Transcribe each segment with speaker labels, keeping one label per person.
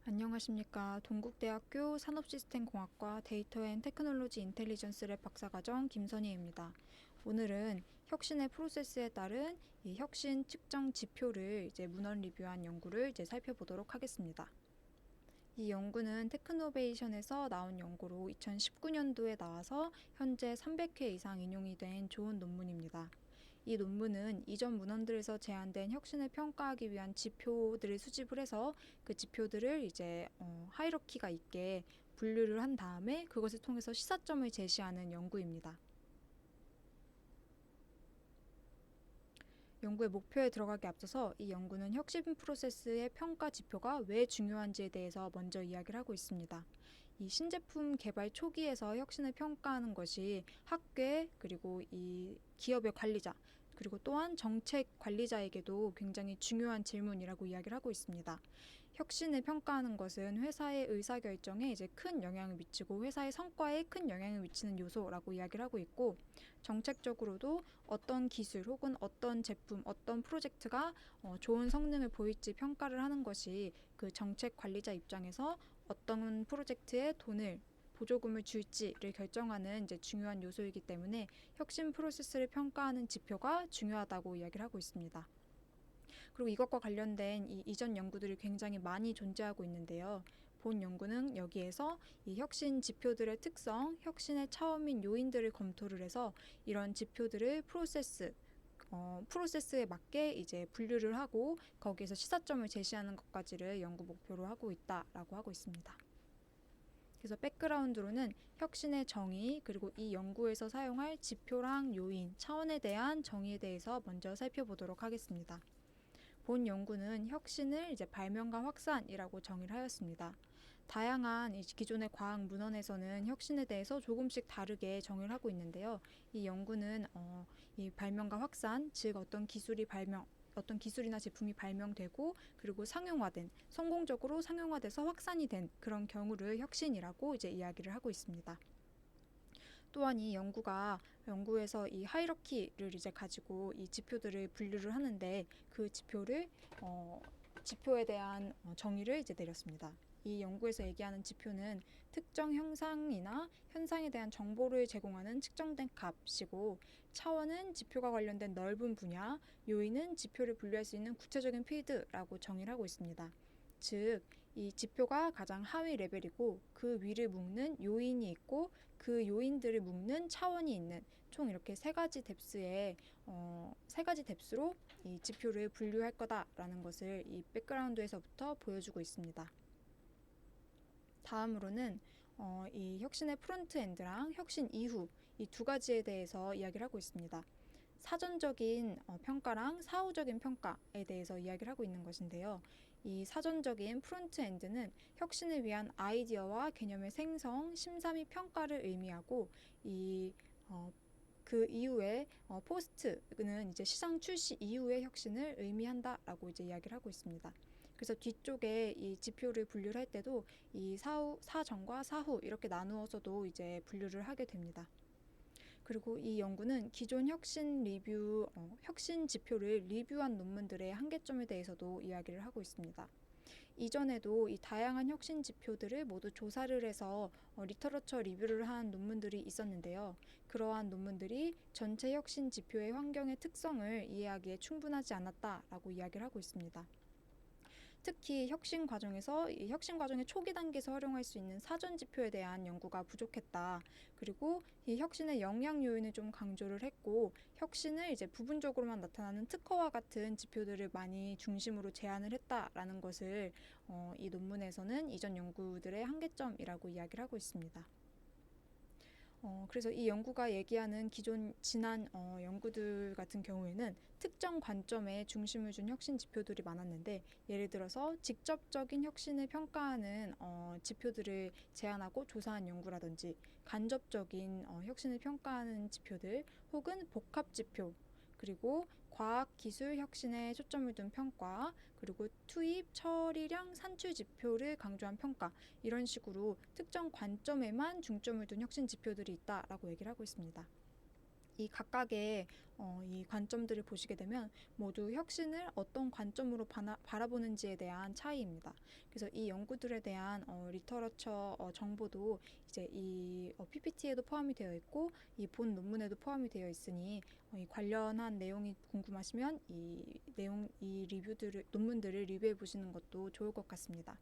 Speaker 1: 안녕하십니까. 동국대학교 산업시스템공학과 데이터 앤 테크놀로지 인텔리전스랩 박사과정 김선희입니다. 오늘은 혁신의 프로세스에 따른 이 혁신 측정 지표를 문헌 리뷰한 연구를 살펴보도록 하겠습니다. 이 연구는 테크노베이션에서 나온 연구로 2019년도에 나와서 현재 300회 이상 인용이 된 좋은 논문입니다. 이 논문은 이전 문헌들에서 제안된 혁신을 평가하기 위한 지표들을 수집을 해서 그 지표들을 하이러키가 있게 분류를 한 다음에 그것을 통해서 시사점을 제시하는 연구입니다. 연구의 목표에 들어가기 앞서서 이 연구는 혁신 프로세스의 평가 지표가 왜 중요한지에 대해서 먼저 이야기를 하고 있습니다. 이 신제품 개발 초기에서 혁신을 평가하는 것이 학계 그리고 이 기업의 관리자 그리고 또한 정책 관리자에게도 굉장히 중요한 질문이라고 이야기를 하고 있습니다. 혁신을 평가하는 것은 회사의 의사결정에 큰 영향을 미치고 회사의 성과에 큰 영향을 미치는 요소라고 이야기를 하고 있고, 정책적으로도 어떤 기술 혹은 어떤 제품, 어떤 프로젝트가 좋은 성능을 보일지 평가를 하는 것이 그 정책 관리자 입장에서 어떤 프로젝트에 돈을 보조금을 줄지를 결정하는 중요한 요소이기 때문에 혁신 프로세스를 평가하는 지표가 중요하다고 이야기를 하고 있습니다. 그리고 이것과 관련된 이전 연구들이 굉장히 많이 존재하고 있는데요. 본 연구는 여기에서 이 혁신 지표들의 특성, 혁신의 차원민 요인들을 검토를 해서 이런 지표들을 프로세스에 맞게 분류를 하고 거기에서 시사점을 제시하는 것까지를 연구 목표로 하고 있다라고 하고 있습니다. 그래서 백그라운드로는 혁신의 정의 그리고 이 연구에서 사용할 지표랑 요인, 차원에 대한 정의에 대해서 먼저 살펴보도록 하겠습니다. 본 연구는 혁신을 발명과 확산이라고 정의를 하였습니다. 다양한 기존의 과학 문헌에서는 혁신에 대해서 조금씩 다르게 정의를 하고 있는데요. 이 연구는 이 발명과 확산, 즉 어떤 기술이나 제품이 발명되고 그리고 성공적으로 상용화돼서 확산이 된 그런 경우를 혁신이라고 이야기를 하고 있습니다. 또한 이 연구에서 이 하이러키를 가지고 이 지표들을 분류를 하는데 그 지표에 대한 정의를 내렸습니다. 이 연구에서 얘기하는 지표는 특정 형상이나 현상에 대한 정보를 제공하는 측정된 값이고, 차원은 지표가 관련된 넓은 분야, 요인은 지표를 분류할 수 있는 구체적인 필드라고 정의를 하고 있습니다. 즉, 이 지표가 가장 하위 레벨이고 그 위를 묶는 요인이 있고 그 요인들을 묶는 차원이 있는 총 이렇게 세 가지 뎁스로 이 지표를 분류할 거다라는 것을 이 백그라운드에서부터 보여주고 있습니다. 다음으로는 이 혁신의 프론트엔드랑 혁신 이후 이 두 가지에 대해서 이야기를 하고 있습니다. 사전적인 평가랑 사후적인 평가에 대해서 이야기를 하고 있는 것인데요. 이 사전적인 프론트엔드는 혁신을 위한 아이디어와 개념의 생성, 심사 및 평가를 의미하고 그 이후에 포스트는 시장 출시 이후의 혁신을 의미한다라고 이야기를 하고 있습니다. 그래서 뒤쪽에 이 지표를 분류를 할 때도 이 사전과 사후 이렇게 나누어서도 분류를 하게 됩니다. 그리고 이 연구는 기존 혁신 지표를 리뷰한 논문들의 한계점에 대해서도 이야기를 하고 있습니다. 이전에도 이 다양한 혁신 지표들을 모두 조사를 해서 리터러처 리뷰를 한 논문들이 있었는데요. 그러한 논문들이 전체 혁신 지표의 환경의 특성을 이해하기에 충분하지 않았다라고 이야기를 하고 있습니다. 특히 혁신 과정의 초기 단계에서 활용할 수 있는 사전 지표에 대한 연구가 부족했다. 그리고 이 혁신의 영향 요인을 좀 강조를 했고, 혁신을 부분적으로만 나타나는 특허와 같은 지표들을 많이 중심으로 제안을 했다라는 것을 이 논문에서는 이전 연구들의 한계점이라고 이야기를 하고 있습니다. 그래서 이 연구가 얘기하는 지난 연구들 같은 경우에는 특정 관점에 중심을 준 혁신 지표들이 많았는데, 예를 들어서 직접적인 혁신을 평가하는 지표들을 제안하고 조사한 연구라든지, 간접적인 혁신을 평가하는 지표들 혹은 복합 지표, 그리고 과학 기술 혁신에 초점을 둔 평가, 그리고 투입, 처리량, 산출 지표를 강조한 평가, 이런 식으로 특정 관점에만 중점을 둔 혁신 지표들이 있다라고 얘기를 하고 있습니다. 이 각각의 이 관점들을 보시게 되면 모두 혁신을 어떤 관점으로 바라보는지에 대한 차이입니다. 그래서 이 연구들에 대한 리터러처 정보도 이제 이 PPT에도 포함이 되어 있고 이 본 논문에도 포함이 되어 있으니 이 관련한 내용이 궁금하시면 이 논문들을 리뷰해 보시는 것도 좋을 것 같습니다.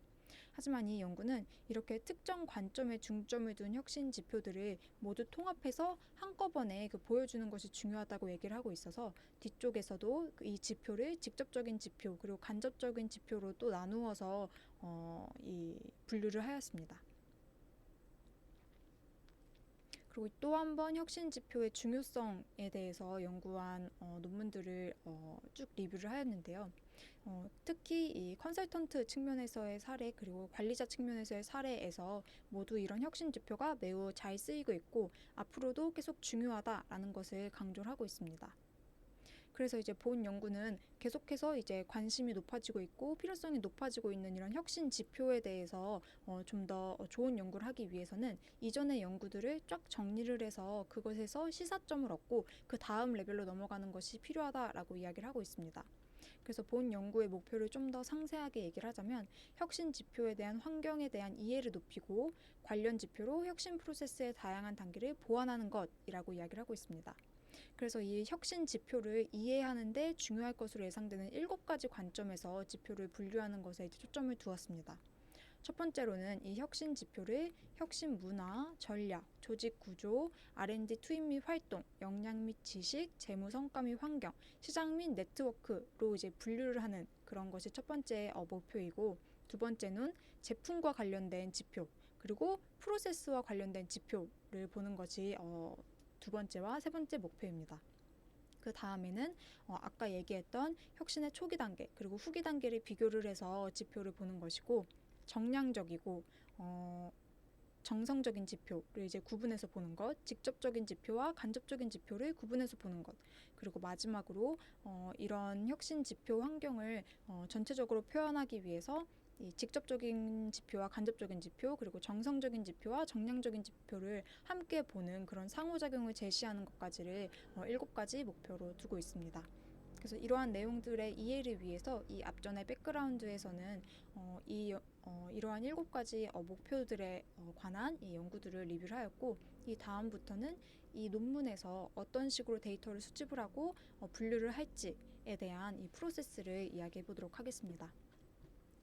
Speaker 1: 하지만 이 연구는 이렇게 특정 관점에 중점을 둔 혁신 지표들을 모두 통합해서 한꺼번에 보여주는 것이 중요하다고 얘기를 하고 있어서 뒤쪽에서도 이 지표를 직접적인 지표 그리고 간접적인 지표로 또 나누어서 이 분류를 하였습니다. 그리고 또 한 번 혁신 지표의 중요성에 대해서 연구한 논문들을 쭉 리뷰를 하였는데요. 특히 이 컨설턴트 측면에서의 사례 그리고 관리자 측면에서의 사례에서 모두 이런 혁신 지표가 매우 잘 쓰이고 있고 앞으로도 계속 중요하다라는 것을 강조를 하고 있습니다. 그래서 이제 본 연구는 계속해서 이제 관심이 높아지고 있고 필요성이 높아지고 있는 이런 혁신 지표에 대해서 좀 더 좋은 연구를 하기 위해서는 이전의 연구들을 쫙 정리를 해서 그것에서 시사점을 얻고 그 다음 레벨로 넘어가는 것이 필요하다라고 이야기를 하고 있습니다. 그래서 본 연구의 목표를 좀 더 상세하게 얘기를 하자면 혁신 지표에 대한 환경에 대한 이해를 높이고 관련 지표로 혁신 프로세스의 다양한 단계를 보완하는 것이라고 이야기를 하고 있습니다. 그래서 이 혁신 지표를 이해하는 데 중요할 것으로 예상되는 7가지 관점에서 지표를 분류하는 것에 초점을 두었습니다. 첫 번째로는 이 혁신 지표를 혁신 문화, 전략, 조직 구조, R&D 투입 및 활동, 역량 및 지식, 재무 성과 및 환경, 시장 및 네트워크로 이제 분류를 하는 그런 것이 첫 번째 목표이고, 두 번째는 제품과 관련된 지표, 그리고 프로세스와 관련된 지표를 보는 것이 두 번째와 세 번째 목표입니다. 그 다음에는 아까 얘기했던 혁신의 초기 단계 그리고 후기 단계를 비교를 해서 지표를 보는 것이고, 정량적이고 정성적인 지표를 이제 구분해서 보는 것, 직접적인 지표와 간접적인 지표를 구분해서 보는 것, 그리고 마지막으로 이런 혁신 지표 환경을 전체적으로 표현하기 위해서 이 직접적인 지표와 간접적인 지표 그리고 정성적인 지표와 정량적인 지표를 함께 보는 그런 상호작용을 제시하는 것까지를 7가지 목표로 두고 있습니다. 그래서 이러한 내용들의 이해를 위해서 이 앞전의 백그라운드에서는 이러한 7가지 목표들에 관한 이 연구들을 리뷰를 하였고, 이 다음부터는 이 논문에서 어떤 식으로 데이터를 수집을 하고 분류를 할지에 대한 이 프로세스를 이야기해 보도록 하겠습니다.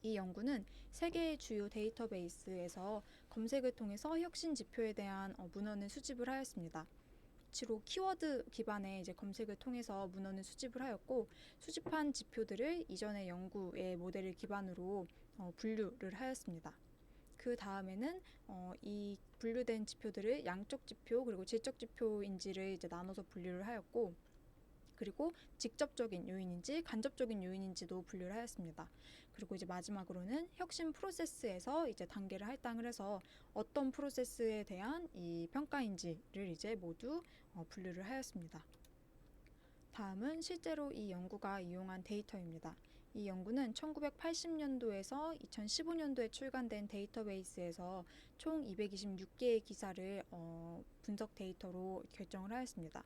Speaker 1: 이 연구는 세계의 주요 데이터베이스에서 검색을 통해서 혁신 지표에 대한 문헌을 수집을 하였습니다. 주로 키워드 기반의 이제 검색을 통해서 문헌을 수집을 하였고, 수집한 지표들을 이전의 연구의 모델을 기반으로 분류를 하였습니다. 그 다음에는 이 분류된 지표들을 양적 지표 그리고 질적 지표인지를 이제 나눠서 분류를 하였고, 그리고 직접적인 요인인지 간접적인 요인인지도 분류를 하였습니다. 그리고 이제 마지막으로는 혁신 프로세스에서 이제 단계를 할당을 해서 어떤 프로세스에 대한 이 평가인지를 이제 모두 분류를 하였습니다. 다음은 실제로 이 연구가 이용한 데이터입니다. 이 연구는 1980년도에서 2015년도에 출간된 데이터베이스에서 총 226개의 기사를 분석 데이터로 결정을 하였습니다.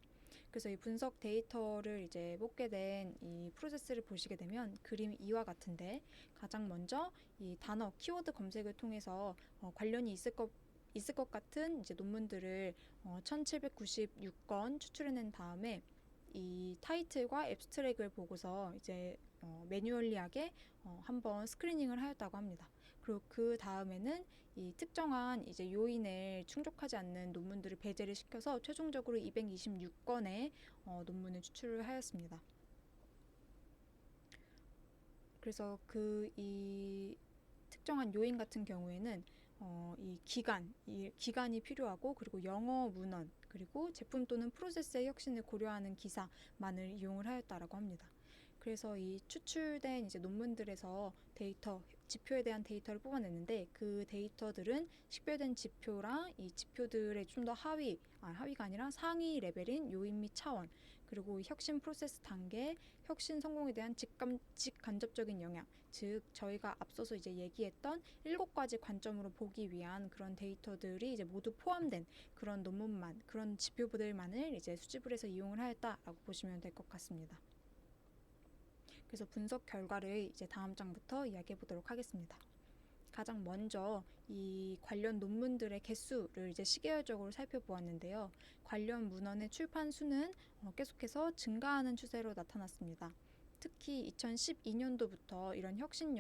Speaker 1: 그래서 이 분석 데이터를 이제 뽑게 된 이 프로세스를 보시게 되면 그림이 이와 같은데, 가장 먼저 이 단어 키워드 검색을 통해서 관련이 있을 것 같은 이제 논문들을 1796건 추출해낸 다음에 이 타이틀과 앱스트랙을 보고서 이제 매뉴얼리하게 한번 스크리닝을 하였다고 합니다. 그리고 그 다음에는 이 특정한 이제 요인을 충족하지 않는 논문들을 배제를 시켜서 최종적으로 226건의 논문을 추출을 하였습니다. 그래서 이 특정한 요인 같은 경우에는 이 기간이 필요하고, 그리고 영어 문헌, 그리고 제품 또는 프로세스의 혁신을 고려하는 기사만을 이용을 하였다라고 합니다. 그래서 이 추출된 이제 논문들에서 지표에 대한 데이터를 뽑아냈는데, 그 데이터들은 식별된 지표랑 이 지표들의 좀 더 하위가 아니라 상위 레벨인 요인 및 차원, 그리고 혁신 프로세스 단계, 혁신 성공에 대한 직간접적인 영향, 즉 저희가 앞서서 이제 얘기했던 7가지 관점으로 보기 위한 그런 데이터들이 이제 모두 포함된 그런 논문만, 그런 지표들만을 이제 수집을 해서 이용을 하였다라고 보시면 될 것 같습니다. 그래서 분석 결과를 이제 다음 장부터 이야기해 보도록 하겠습니다. 가장 먼저 이 관련 논문들의 개수를 이제 시계열적으로 살펴보았는데요. 관련 문헌의 출판 수는 계속해서 증가하는 추세로 나타났습니다. 특히 2012년도부터 이런 혁신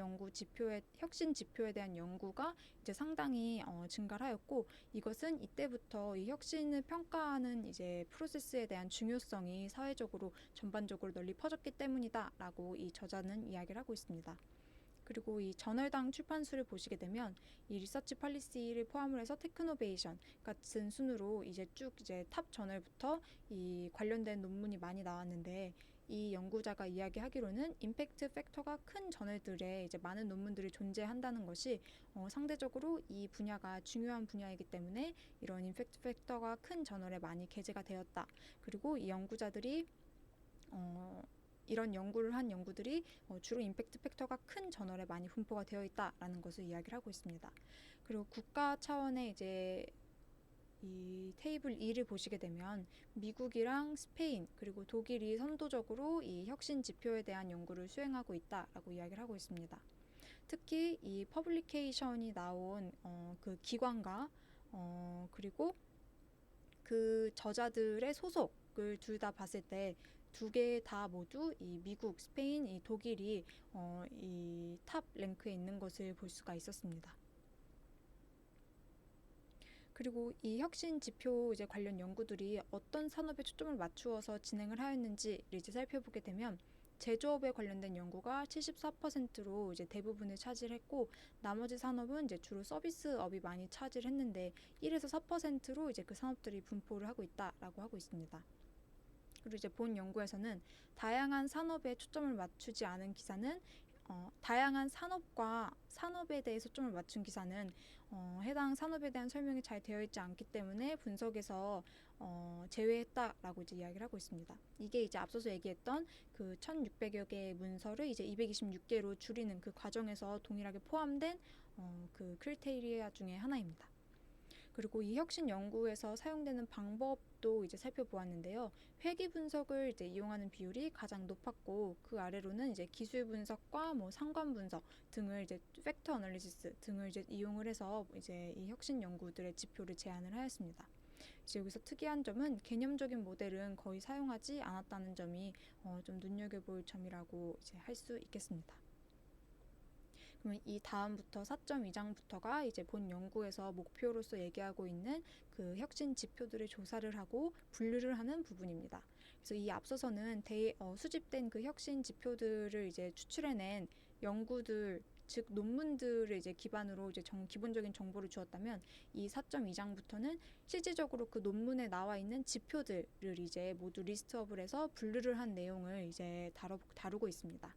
Speaker 1: 지표에 대한 연구가 이제 상당히 증가를 하였고, 이것은 이때부터 이 혁신을 평가하는 이제 프로세스에 대한 중요성이 사회적으로 전반적으로 널리 퍼졌기 때문이다라고 이 저자는 이야기를 하고 있습니다. 그리고 이 저널당 출판수를 보시게 되면 이 리서치 팔리시를 포함을 해서 테크노베이션 같은 순으로 이제 쭉 이제 탑 저널부터 이 관련된 논문이 많이 나왔는데, 이 연구자가 이야기하기로는 임팩트 팩터가 큰 저널들에 이제 많은 논문들이 존재한다는 것이 상대적으로 이 분야가 중요한 분야이기 때문에 이런 임팩트 팩터가 큰 저널에 많이 게재가 되었다. 그리고 이 연구자들이 이런 연구를 한 연구들이 주로 임팩트 팩터가 큰 저널에 많이 분포가 되어 있다라는 것을 이야기를 하고 있습니다. 그리고 국가 차원의 이제 이 테이블 2를 보시게 되면 미국이랑 스페인 그리고 독일이 선도적으로 이 혁신 지표에 대한 연구를 수행하고 있다라고 이야기를 하고 있습니다. 특히 이 퍼블리케이션이 나온 그 기관과 그리고 그 저자들의 소속을 둘 다 봤을 때 두 개 다 모두 이 미국, 스페인, 이 독일이 이 탑 랭크에 있는 것을 볼 수가 있었습니다. 그리고 이 혁신 지표 이제 관련 연구들이 어떤 산업에 초점을 맞추어서 진행을 하였는지를 이제 살펴보게 되면 제조업에 관련된 연구가 74%로 이제 대부분을 차지했고, 나머지 산업은 이제 주로 서비스업이 많이 차지를 했는데 1에서 4%로 이제 그 산업들이 분포를 하고 있다라고 하고 있습니다. 그리고 이제 본 연구에서는 다양한 산업에 초점을 맞추지 않은 기사는 다양한 산업에 대해 초점을 맞춘 기사는 해당 산업에 대한 설명이 잘 되어 있지 않기 때문에 분석에서 제외했다라고 이제 이야기를 하고 있습니다. 이게 이제 앞서서 얘기했던 그 1,600여 개의 문서를 이제 226개로 줄이는 그 과정에서 동일하게 포함된 그 크리테리아 중에 하나입니다. 그리고 이 혁신 연구에서 사용되는 방법도 이제 살펴보았는데요. 회귀 분석을 이제 이용하는 비율이 가장 높았고, 그 아래로는 이제 기술 분석과 뭐 상관 분석 등을 이제 팩터 어널리시스 등을 이제 이용을 해서 이제 이 혁신 연구들의 지표를 제안을 하였습니다. 이제 여기서 특이한 점은 개념적인 모델은 거의 사용하지 않았다는 점이 좀 눈여겨볼 점이라고 이제 할 수 있겠습니다. 그러면 이 다음부터 4.2장부터가 이제 본 연구에서 목표로서 얘기하고 있는 그 혁신 지표들을 조사를 하고 분류를 하는 부분입니다. 그래서 이 앞서서는 수집된 그 혁신 지표들을 이제 추출해낸 연구들, 즉 논문들을 이제 기반으로 이제 기본적인 정보를 주었다면, 이 4.2장부터는 실질적으로 그 논문에 나와 있는 지표들을 이제 모두 리스트업을 해서 분류를 한 내용을 이제 다루고 있습니다.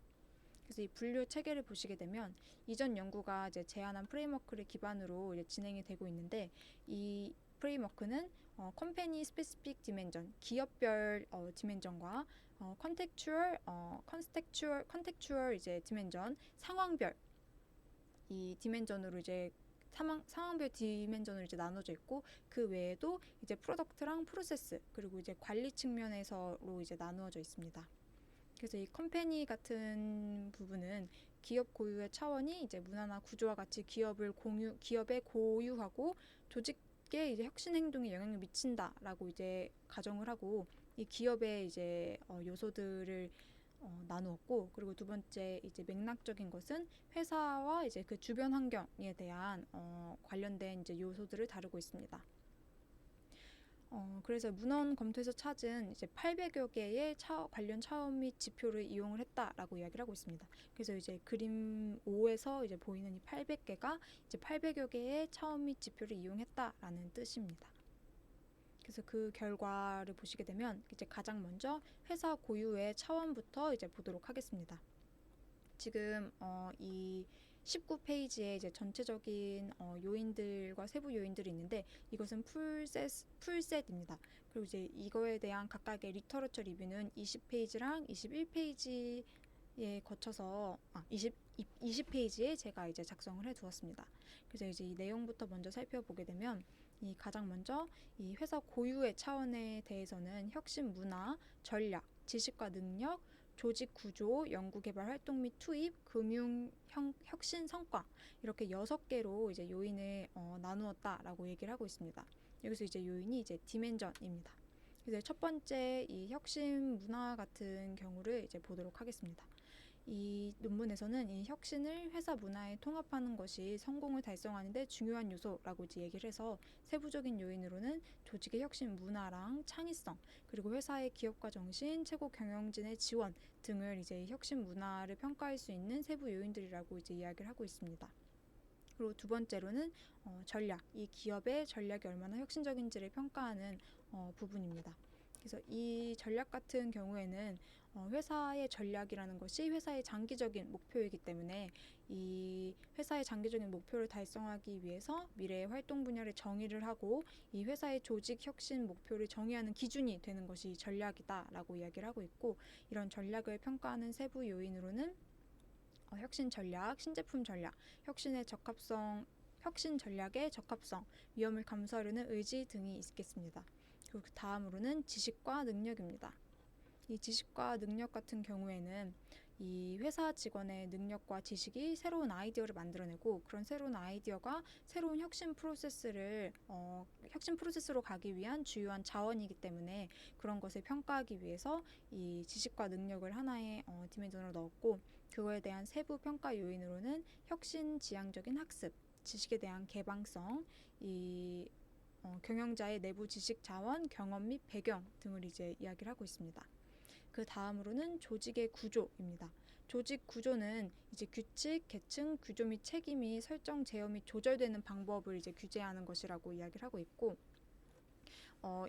Speaker 1: 그래서 이 분류 체계를 보시게 되면 이전 연구가 이제 제안한 프레임워크를 기반으로 이제 진행이 되고 있는데, 이 프레임워크는 컴퍼니 스페시픽 디멘전, 기업별 디멘전과 컨텍추얼 이제 디멘전, 상황별 이 디멘전으로 이제 상황별 디멘전으로 이제 나눠져 있고, 그 외에도 이제 프로덕트랑 프로세스 그리고 이제 관리 측면에서로 이제 나누어져 있습니다. 그래서 이 컴퍼니 같은 부분은 기업 고유의 차원이 이제 문화나 구조와 같이 기업에 고유하고 조직의 이제 혁신 행동에 영향을 미친다라고 이제 가정을 하고, 이 기업의 이제 요소들을 나누었고, 그리고 두 번째 이제 맥락적인 것은 회사와 이제 그 주변 환경에 대한 관련된 이제 요소들을 다루고 있습니다. 그래서 문헌 검토에서 찾은 이제 800여 개의 관련 차원 및 지표를 이용을 했다라고 이야기를 하고 있습니다. 그래서 이제 그림 5에서 이제 보이는 이 800개가 이제 800여 개의 차원 및 지표를 이용했다라는 뜻입니다. 그래서 그 결과를 보시게 되면 이제 가장 먼저 회사 고유의 차원부터 이제 보도록 하겠습니다. 지금 이 19페이지에 이제 전체적인 요인들과 세부 요인들이 있는데 이것은 풀셋입니다. 그리고 이제 이거에 대한 각각의 리터러처 리뷰는 20페이지랑 21페이지에 거쳐서 20페이지에 제가 이제 작성을 해 두었습니다. 그래서 이제 이 내용부터 먼저 살펴보게 되면 이 가장 먼저 이 회사 고유의 차원에 대해서는 혁신 문화, 전략, 지식과 능력, 조직 구조, 연구개발 활동 및 투입, 금융 혁신 성과 이렇게 6개로 이제 요인을 나누었다라고 얘기를 하고 있습니다. 여기서 이제 요인이 이제 디멘전입니다. 그래서 첫 번째 이 혁신 문화 같은 경우를 이제 보도록 하겠습니다. 이 논문에서는 이 혁신을 회사 문화에 통합하는 것이 성공을 달성하는 데 중요한 요소라고 이제 얘기를 해서 세부적인 요인으로는 조직의 혁신 문화랑 창의성, 그리고 회사의 기업가 정신, 최고 경영진의 지원 등을 이제 혁신 문화를 평가할 수 있는 세부 요인들이라고 이제 이야기를 하고 있습니다. 그리고 두 번째로는 전략, 이 기업의 전략이 얼마나 혁신적인지를 평가하는 부분입니다. 그래서 이 전략 같은 경우에는 회사의 전략이라는 것이 회사의 장기적인 목표이기 때문에 이 회사의 장기적인 목표를 달성하기 위해서 미래의 활동 분야를 정의를 하고 이 회사의 조직 혁신 목표를 정의하는 기준이 되는 것이 전략이다라고 이야기를 하고 있고, 이런 전략을 평가하는 세부 요인으로는 혁신 전략, 신제품 전략, 혁신의 적합성, 혁신 전략의 적합성, 위험을 감수하려는 의지 등이 있겠습니다. 그리고 그 다음으로는 지식과 능력입니다. 이 지식과 능력 같은 경우에는 이 회사 직원의 능력과 지식이 새로운 아이디어를 만들어내고, 그런 새로운 아이디어가 새로운 혁신 프로세스로 가기 위한 주요한 자원이기 때문에 그런 것을 평가하기 위해서 이 지식과 능력을 하나의 디멘전으로 넣었고, 그거에 대한 세부 평가 요인으로는 혁신 지향적인 학습, 지식에 대한 개방성, 이 경영자의 내부 지식 자원, 경험 및 배경 등을 이제 이야기를 하고 있습니다. 그 다음으로는 조직의 구조입니다. 조직 구조는 이제 규칙, 계층, 규조 및 책임이 설정, 제어 및 조절되는 방법을 이제 규제하는 것이라고 이야기를 하고 있고,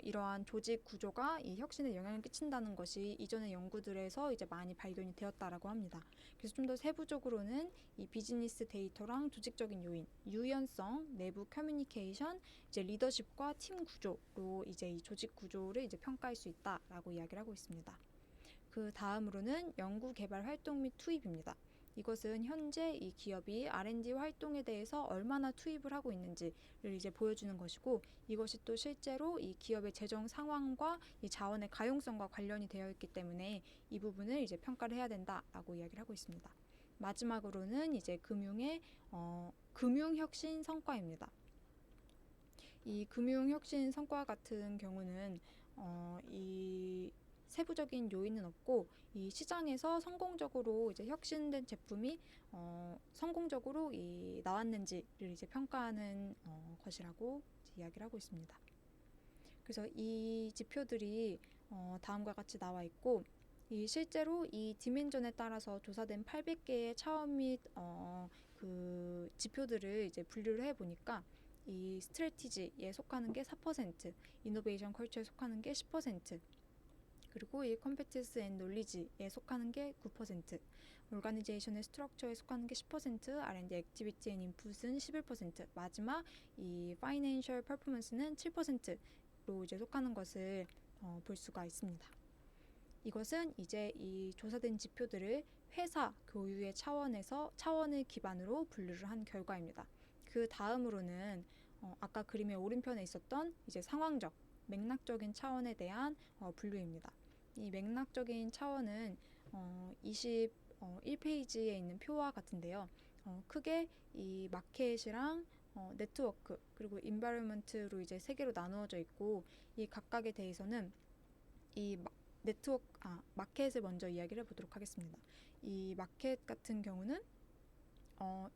Speaker 1: 이러한 조직 구조가 이 혁신에 영향을 끼친다는 것이 이전의 연구들에서 이제 많이 발견이 되었다라고 합니다. 그래서 좀 더 세부적으로는 이 비즈니스 데이터랑 조직적인 요인, 유연성, 내부 커뮤니케이션, 이제 리더십과 팀 구조로 이제 이 조직 구조를 이제 평가할 수 있다라고 이야기를 하고 있습니다. 그 다음으로는 연구 개발 활동 및 투입입니다. 이것은 현재 이 기업이 R&D 활동에 대해서 얼마나 투입을 하고 있는지를 이제 보여주는 것이고, 이것이 또 실제로 이 기업의 재정 상황과 이 자원의 가용성과 관련이 되어 있기 때문에 이 부분을 이제 평가를 해야 된다라고 이야기를 하고 있습니다. 마지막으로는 이제 금융혁신 성과입니다. 이 금융혁신 성과 같은 경우는 이 세부적인 요인은 없고, 이 시장에서 성공적으로 이제 혁신된 제품이 성공적으로 나왔는지를 이제 평가하는 것이라고 이제 이야기를 하고 있습니다. 그래서 이 지표들이 다음과 같이 나와 있고, 이 실제로 이 디멘전에 따라서 조사된 800개의 차원 및 그 지표들을 이제 분류를 해 보니까 이 스트래티지에 속하는 게 4%, 이노베이션 컬처에 속하는 게 10%, 그리고 이 컴petency 앤 놀리지에 속하는 게 9%, 오가니제이션의 스트럭처에 속하는 게 10%, R&D 액티비티 앤 인풋은 11%, 마지막 이 파이낸셜 퍼포먼스는 7%로 이제 속하는 것을 볼 수가 있습니다. 이것은 이제 이 조사된 지표들을 회사 교유의 차원을 기반으로 분류를 한 결과입니다. 그 다음으로는 아까 그림의 오른편에 있었던 이제 상황적, 맥락적인 차원에 대한 분류입니다. 이 맥락적인 차원은 21페이지에 있는 표와 같은데요. 크게 이 마켓이랑 네트워크, 그리고 인바이러먼트로 이제 세 개로 나누어져 있고, 이 각각에 대해서는 이 마켓을 먼저 이야기를 해보도록 하겠습니다. 이 마켓 같은 경우는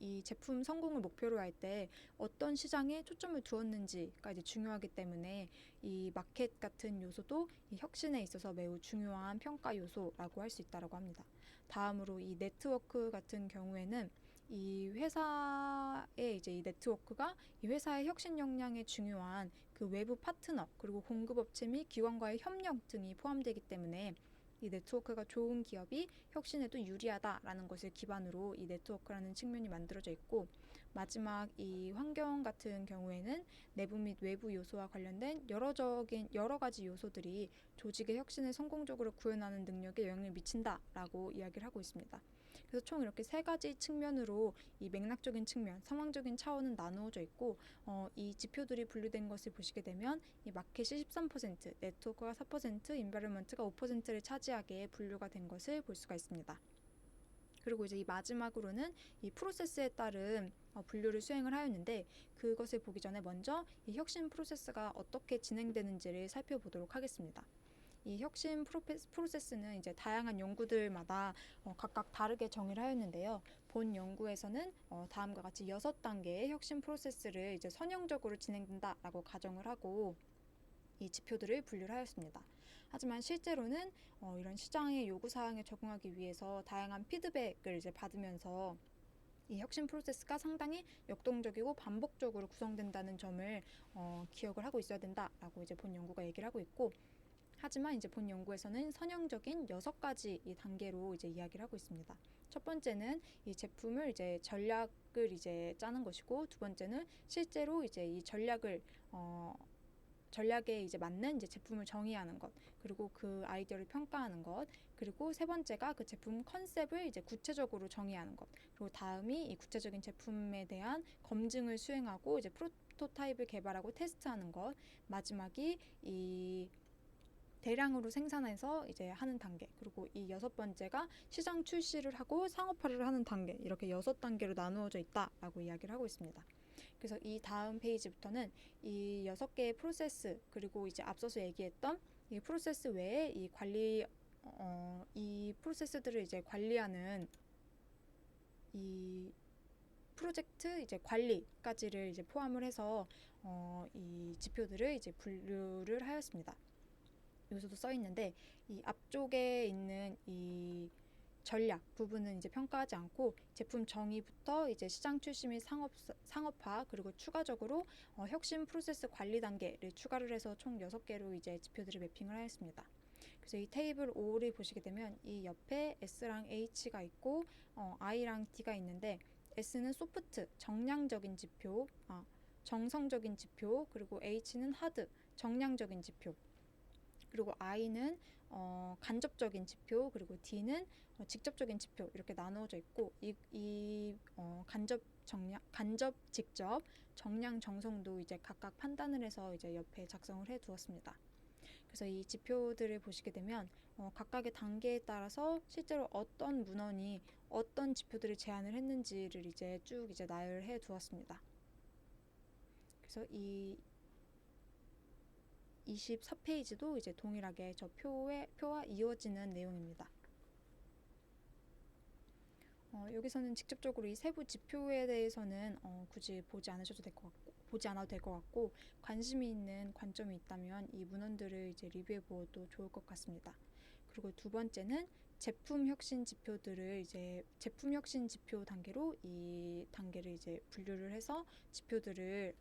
Speaker 1: 이 제품 성공을 목표로 할 때 어떤 시장에 초점을 두었는지가 이제 중요하기 때문에 이 마켓 같은 요소도 이 혁신에 있어서 매우 중요한 평가 요소라고 할 수 있다고 합니다. 다음으로 이 네트워크 같은 경우에는 이 회사의 이제 이 네트워크가 이 회사의 혁신 역량에 중요한 그 외부 파트너, 그리고 공급업체 및 기관과의 협력 등이 포함되기 때문에 이 네트워크가 좋은 기업이 혁신에도 유리하다라는 것을 기반으로 이 네트워크라는 측면이 만들어져 있고, 마지막 이 환경 같은 경우에는 내부 및 외부 요소와 관련된 여러 가지 요소들이 조직의 혁신을 성공적으로 구현하는 능력에 영향을 미친다라고 이야기를 하고 있습니다. 그래서 총 이렇게 세 가지 측면으로 이 맥락적인 측면, 상황적인 차원은 나누어져 있고, 이 지표들이 분류된 것을 보시게 되면 이 마켓이 13%, 네트워크가 4%, 인바이러먼트가 5%를 차지하게 분류가 된 것을 볼 수가 있습니다. 그리고 이제 이 마지막으로는 이 프로세스에 따른 분류를 수행을 하였는데, 그것을 보기 전에 먼저 이 혁신 프로세스가 어떻게 진행되는지를 살펴보도록 하겠습니다. 이 혁신 프로세스는 이제 다양한 연구들마다 각각 다르게 정의를 하였는데요. 본 연구에서는 다음과 같이 6단계의 혁신 프로세스를 이제 선형적으로 진행된다라고 가정을 하고 이 지표들을 분류를 하였습니다. 하지만 실제로는 이런 시장의 요구사항에 적응하기 위해서 다양한 피드백을 이제 받으면서 이 혁신 프로세스가 상당히 역동적이고 반복적으로 구성된다는 점을 기억을 하고 있어야 된다라고 이제 본 연구가 얘기를 하고 있고, 하지만 이제 본 연구에서는 선형적인 6가지 이 단계로 이제 이야기를 하고 있습니다. 첫 번째는 이 제품을 이제 전략을 이제 짜는 것이고, 두 번째는 실제로 이제 이 전략에 이제 맞는 이제 제품을 정의하는 것, 그리고 그 아이디어를 평가하는 것, 그리고 세 번째가 그 제품 컨셉을 이제 구체적으로 정의하는 것, 그리고 다음이 이 구체적인 제품에 대한 검증을 수행하고 이제 프로토타입을 개발하고 테스트하는 것, 마지막이 이 대량으로 생산해서 이제 하는 단계, 그리고 이 6번째가 시장 출시를 하고 상업화를 하는 단계, 이렇게 6단계로 나누어져 있다라고 이야기를 하고 있습니다. 그래서 이 다음 페이지부터는 이 6개의 프로세스, 그리고 이제 앞서서 얘기했던 이 프로세스 외에 이 이 프로세스들을 이제 관리하는 이 프로젝트 이제 관리까지를 이제 포함을 해서 이 지표들을 이제 분류를 하였습니다. 여기서도 써 있는데, 이 앞쪽에 있는 이 전략 부분은 이제 평가하지 않고 제품 정의부터 이제 시장 출시 및 상업화, 그리고 추가적으로 혁신 프로세스 관리 단계를 추가를 해서 총 6개로 이제 지표들을 매핑을 하였습니다. 그래서 이 테이블 5를 보시게 되면 이 옆에 S랑 H가 있고 I랑 D가 있는데, S는 소프트, 정량적인 지표, 정성적인 지표, 그리고 H는 하드, 정량적인 지표, 그리고 I는 간접적인 지표, 그리고 D는 직접적인 지표, 이렇게 나누어져 있고, 간접, 직접, 정량, 정성도 이제 각각 판단을 해서 이제 옆에 작성을 해 두었습니다. 그래서 이 지표들을 보시게 되면 각각의 단계에 따라서 실제로 어떤 문헌이 어떤 지표들을 제안을 했는지를 이제 쭉 이제 나열해 두었습니다. 그래서 이 24페이지도 이제 동일하게 저 표와 이어지는 내용입니다. 여기서는 직접적으로 이 세부 지표에 대해서는 굳이 보지 않아도 될 것 같고, 관심이 있는 관점이 있다면 이 문헌들을 이제 리뷰해 보아도 좋을 것 같습니다. 그리고 두 번째는 제품 혁신 지표 단계로 이 단계를 이제 분류를 해서 지표들을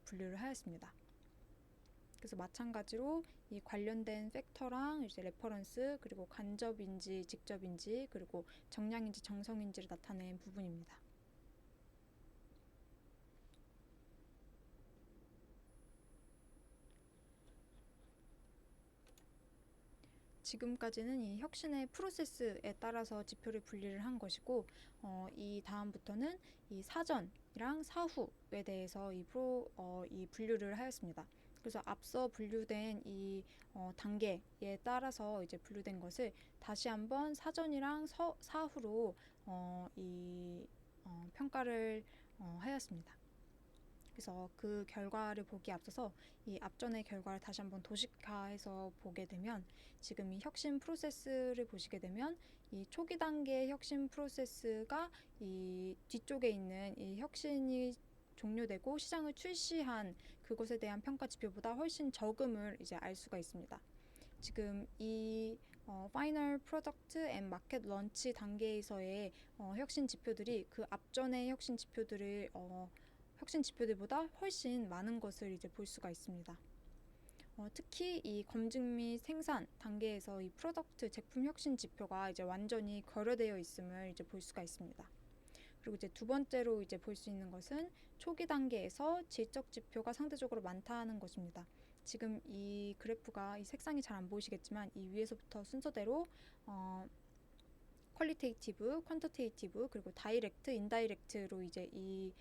Speaker 1: 분류를 하였습니다. 그래서 마찬가지로 이 관련된 팩터랑 이제 레퍼런스, 그리고 간접인지 직접인지, 그리고 정량인지 정성인지를 나타낸 부분입니다. 지금까지는 이 혁신의 프로세스에 따라서 지표를 분리를 한 것이고, 이 다음부터는 이 사전이랑 사후에 대해서 이 분류를 하였습니다. 그래서 앞서 분류된 이 단계에 따라서 이제 분류된 것을 다시 한번 사전이랑 사후로 평가를 하였습니다. 그래서 그 결과를 보기 앞서서 이 앞전의 결과를 다시 한번 도식화해서 보게 되면, 지금 이 혁신 프로세스를 보시게 되면 이 초기 단계의 혁신 프로세스가 이 뒤쪽에 있는 이 혁신이 종료되고 시장을 출시한 그것에 대한 평가 지표보다 훨씬 적음을 이제 알 수가 있습니다. 지금 이 파이널 프로덕트 앤 마켓 런치 단계에서의 혁신 지표들이 그 앞전의 혁신 지표들보다 훨씬 많은 것을 이제 볼 수가 있습니다. 특히 이 검증 및 생산 단계에서 이 프로덕트 제품 혁신 지표가 이제 완전히 결여되어 있음을 이제 볼 수가 있습니다. 그리고 이제 두 번째로 이제 볼 수 있는 것은 초기 단계에서 질적 지표가 상대적으로 많다는 것입니다. 지금 이 그래프가 이 색상이 잘 안 보이시겠지만 이 위에서부터 순서대로 퀄리테이티브, 퀀터테이티브, 그리고 다이렉트, 인다이렉트로 이제 이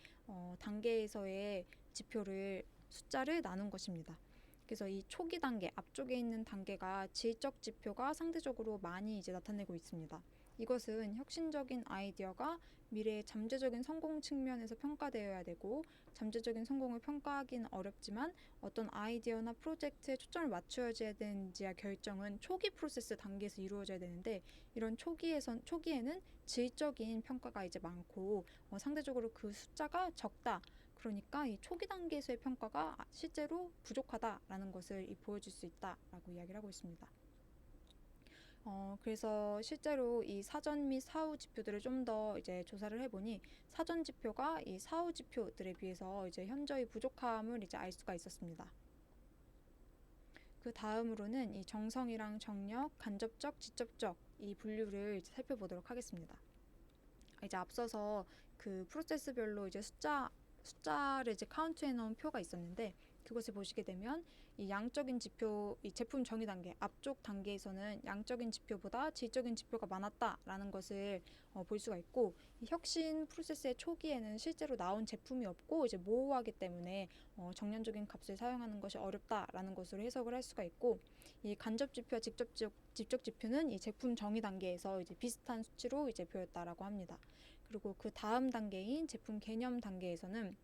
Speaker 1: 단계에서의 지표를 숫자를 나눈 것입니다. 그래서 이 초기 단계, 앞쪽에 있는 단계가 질적 지표가 상대적으로 많이 이제 나타내고 있습니다. 이것은 혁신적인 아이디어가 미래의 잠재적인 성공 측면에서 평가되어야 되고, 잠재적인 성공을 평가하기는 어렵지만 어떤 아이디어나 프로젝트에 초점을 맞춰야 되는지의 결정은 초기 프로세스 단계에서 이루어져야 되는데, 이런 초기에는 질적인 평가가 이제 많고 상대적으로 그 숫자가 적다. 그러니까 이 초기 단계에서의 평가가 실제로 부족하다라는 것을 보여줄 수 있다라고 이야기를 하고 있습니다. 그래서 실제로 이 사전 및 사후 지표들을 좀 더 이제 조사를 해보니 사전 지표가 이 사후 지표들에 비해서 이제 현저히 부족함을 이제 알 수가 있었습니다. 그 다음으로는 이 정성이랑 정력, 간접적, 직접적 이 분류를 이제 살펴보도록 하겠습니다. 이제 앞서서 그 프로세스별로 이제 숫자를 이제 카운트해 놓은 표가 있었는데, 그것을 보시게 되면 이 양적인 지표, 이 제품 정의 단계 앞쪽 단계에서는 양적인 지표보다 질적인 지표가 많았다라는 것을 볼 수가 있고, 이 혁신 프로세스의 초기에는 실제로 나온 제품이 없고 이제 모호하기 때문에 정량적인 값을 사용하는 것이 어렵다라는 것으로 해석을 할 수가 있고, 이 간접 지표와 직접 지표는 이 제품 정의 단계에서 이제 비슷한 수치로 이제 보였다라고 합니다. 그리고 그 다음 단계인 제품 개념 단계에서는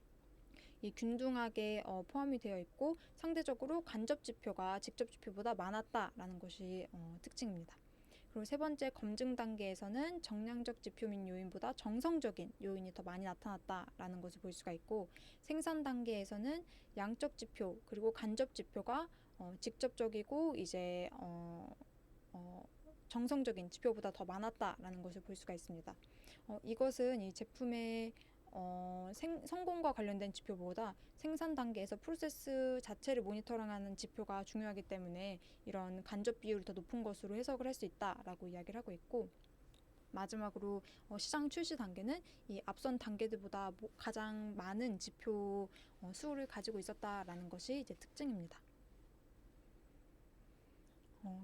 Speaker 1: 이 균등하게 포함이 되어 있고 상대적으로 간접 지표가 직접 지표보다 많았다라는 것이 특징입니다. 그리고 세 번째 검증 단계에서는 정량적 지표 및 요인보다 정성적인 요인이 더 많이 나타났다라는 것을 볼 수가 있고, 생산 단계에서는 양적 지표 그리고 간접 지표가 직접적이고 이제 정성적인 지표보다 더 많았다라는 것을 볼 수가 있습니다. 이것은 이 제품의 성공과 관련된 지표보다 생산 단계에서 프로세스 자체를 모니터링하는 지표가 중요하기 때문에 이런 간접 비율이 더 높은 것으로 해석을 할 수 있다라고 이야기를 하고 있고, 마지막으로 시장 출시 단계는 이 앞선 단계들보다 가장 많은 지표 수를 가지고 있었다라는 것이 이제 특징입니다.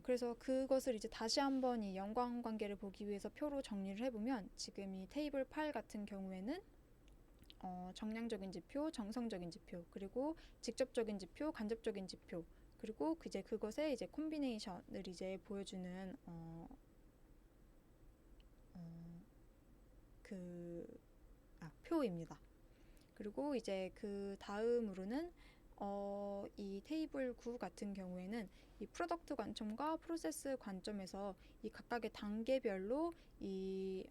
Speaker 1: 그래서 그것을 이제 다시 한번 이 연관관계를 보기 위해서 표로 정리를 해보면, 지금 이 테이블 8 같은 경우에는 정량적인 지표, 정성적인 지표, 그리고 직접적인 지표, 간접적인 지표, 그리고 이제 그것의 이제 콤비네이션을 이제 보여주는 표입니다. 그리고 이제 그 다음으로는 이 테이블 9 같은 경우에는 이 프로덕트 관점과 프로세스 관점에서 이 각각의 단계별로 이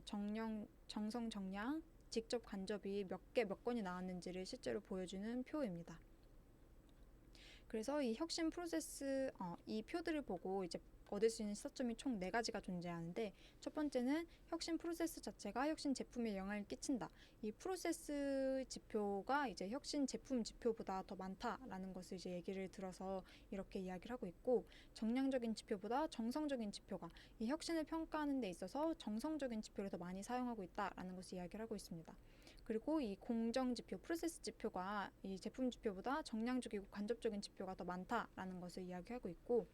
Speaker 1: 정성 정량, 직접 간접이 몇 건이 나왔는지를 실제로 보여주는 표입니다. 그래서 이 혁신 프로세스 이 표들을 보고 이제 얻을 수 있는 시사점이 총 4가지가 존재하는데, 첫 번째는 혁신 프로세스 자체가 혁신 제품에 영향을 끼친다. 이 프로세스 지표가 이제 혁신 제품 지표보다 더 많다라는 것을 이제 얘기를 들어서 이렇게 이야기를 하고 있고, 정량적인 지표보다 정성적인 지표가 이 혁신을 평가하는 데 있어서 정성적인 지표를 더 많이 사용하고 있다라는 것을 이야기를 하고 있습니다. 그리고 이 공정 지표, 프로세스 지표가 이 제품 지표보다 정량적이고 간접적인 지표가 더 많다라는 것을 이야기하고 있고,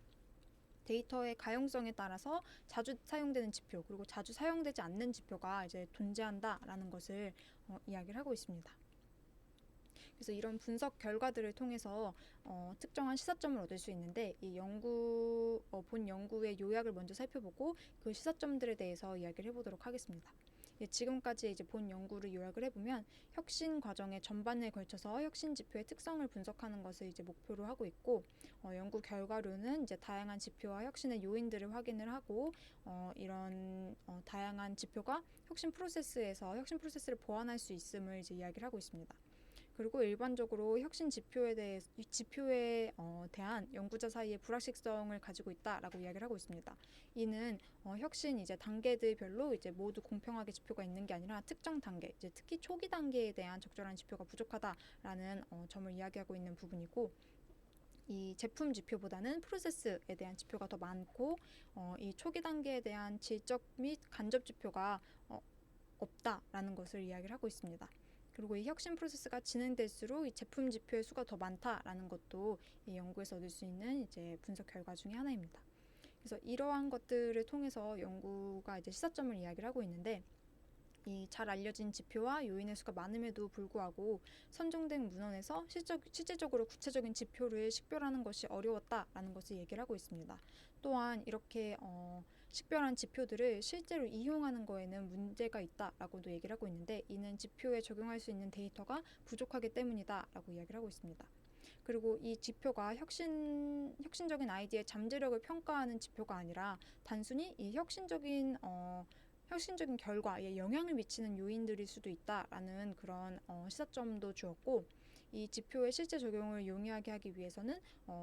Speaker 1: 데이터의 가용성에 따라서 자주 사용되는 지표 그리고 자주 사용되지 않는 지표가 이제 존재한다라는 것을 이야기를 하고 있습니다. 그래서 이런 분석 결과들을 통해서 특정한 시사점을 얻을 수 있는데, 이 본 연구의 요약을 먼저 살펴보고 그 시사점들에 대해서 이야기를 해보도록 하겠습니다. 지금까지 이제 본 연구를 요약을 해보면, 혁신 과정의 전반에 걸쳐서 혁신 지표의 특성을 분석하는 것을 이제 목표로 하고 있고, 연구 결과로는 이제 다양한 지표와 혁신의 요인들을 확인을 하고 이런 다양한 지표가 혁신 프로세스를 보완할 수 있음을 이제 이야기를 하고 있습니다. 그리고 일반적으로 혁신 지표에 대한 연구자 사이의 불확실성을 가지고 있다라고 이야기를 하고 있습니다. 이는 혁신 이제 단계들별로 이제 모두 공평하게 지표가 있는 게 아니라 특정 단계, 이제 특히 초기 단계에 대한 적절한 지표가 부족하다라는 점을 이야기하고 있는 부분이고, 이 제품 지표보다는 프로세스에 대한 지표가 더 많고 이 초기 단계에 대한 질적 및 간접 지표가 없다라는 것을 이야기를 하고 있습니다. 그리고 이 혁신 프로세스가 진행될수록 이 제품 지표의 수가 더 많다라는 것도 이 연구에서 얻을 수 있는 이제 분석 결과 중에 하나입니다. 그래서 이러한 것들을 통해서 연구가 이제 시사점을 이야기를 하고 있는데, 이 잘 알려진 지표와 요인의 수가 많음에도 불구하고 선정된 문헌에서 실제적으로 구체적인 지표를 식별하는 것이 어려웠다라는 것을 얘기를 하고 있습니다. 또한 이렇게 식별한 지표들을 실제로 이용하는 거에는 문제가 있다라고도 얘기를 하고 있는데, 이는 지표에 적용할 수 있는 데이터가 부족하기 때문이다라고 이야기를 하고 있습니다. 그리고 이 지표가 혁신적인 아이디어의 잠재력을 평가하는 지표가 아니라 단순히 이 혁신적인 결과에 영향을 미치는 요인들일 수도 있다라는 그런 시사점도 주었고, 이 지표의 실제 적용을 용이하게 하기 위해서는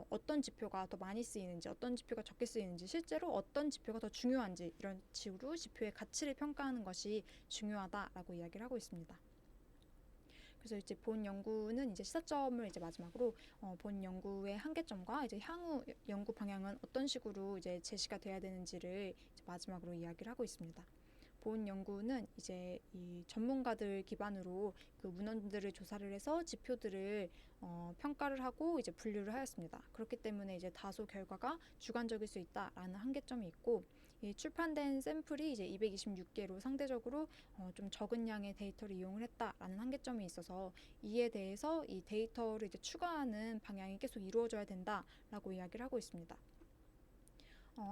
Speaker 1: 어떤 지표가 더 많이 쓰이는지, 어떤 지표가 적게 쓰이는지, 실제로 어떤 지표가 더 중요한지, 이런 식으로 지표의 가치를 평가하는 것이 중요하다라고 이야기를 하고 있습니다. 그래서 이제 본 연구는 이제 시사점을 이제 마지막으로 본 연구의 한계점과 이제 향후 연구 방향은 어떤 식으로 이제 제시가 돼야 되는지를 이제 마지막으로 이야기를 하고 있습니다. 본 연구는 이제 이 전문가들 기반으로 그 문헌들을 조사를 해서 지표들을 평가를 하고 이제 분류를 하였습니다. 그렇기 때문에 이제 다소 결과가 주관적일 수 있다라는 한계점이 있고, 이 출판된 샘플이 이제 226개로 상대적으로 좀 적은 양의 데이터를 이용을 했다라는 한계점이 있어서, 이에 대해서 이 데이터를 이제 추가하는 방향이 계속 이루어져야 된다라고 이야기를 하고 있습니다.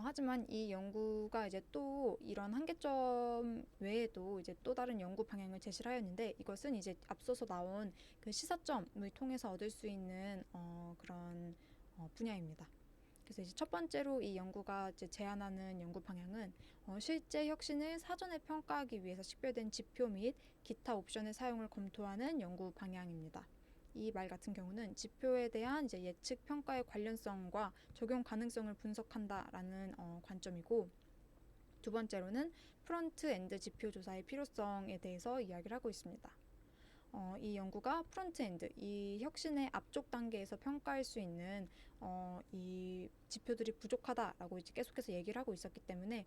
Speaker 1: 하지만 이 연구가 이제 또 이런 한계점 외에도 이제 또 다른 연구 방향을 제시를 하였는데, 이것은 이제 앞서서 나온 그 시사점을 통해서 얻을 수 있는 그런 분야입니다. 그래서 이제 첫 번째로 이 연구가 이제 제안하는 연구 방향은 실제 혁신을 사전에 평가하기 위해서 식별된 지표 및 기타 옵션의 사용을 검토하는 연구 방향입니다. 이 말 같은 경우는 지표에 대한 이제 예측 평가의 관련성과 적용 가능성을 분석한다라는 관점이고, 두 번째로는 프론트 엔드 지표 조사의 필요성에 대해서 이야기를 하고 있습니다. 이 연구가 프론트 엔드, 이 혁신의 앞쪽 단계에서 평가할 수 있는 이 지표들이 부족하다라고 이제 계속해서 얘기를 하고 있었기 때문에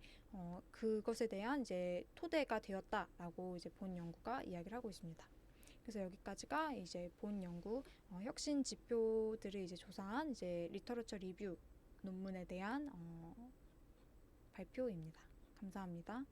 Speaker 1: 그것에 대한 이제 토대가 되었다라고 이제 본 연구가 이야기를 하고 있습니다. 그래서 여기까지가 이제 본 연구 혁신 지표들을 이제 조사한 이제 리터러처 리뷰 논문에 대한 발표입니다. 감사합니다.